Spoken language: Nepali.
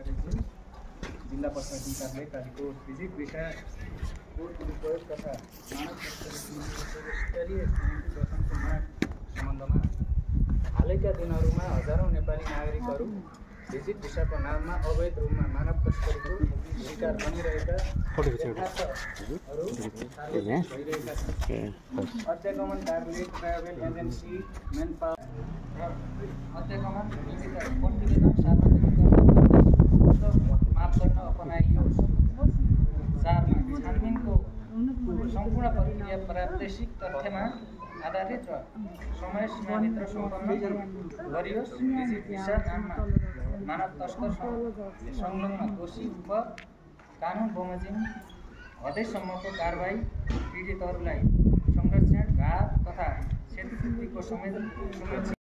रेजिम जिल्ला प्रशासन कार्यालय कालीकोट विजिट भिसा कोड दुरुपयोग तथा मानव स्तरीय समिति गठनको माग सम्बन्धमा हालैका दिनहरूमा हजारौं नेपाली नागरिकहरू भिजिट भिसाको नाममा अवैध रूपमा मानव तस्करीको शिकार बनिरहेका भइरहेका छन्। अध्यागमन कार्यालय ट्राभल एजेन्सी मेन पावर अध्यागमन प्रतिवेदन सार्वजनिक मापदण्ड अपनाइयोस्। 4 छानबिनको सम्पूर्ण प्रक्रिया प्रादेशिक तथ्यमा आधारित र समय सीमाभित्र सम्पन्न गरियोस्। भिजिट भिसा नाममा मानव तस्कर संलग्न दोषी उप कानुन बमोजिम हदैसम्मको कारबाही पीडितहरूलाई संरक्षण, घात तथा क्षतिपूर्तिको समेत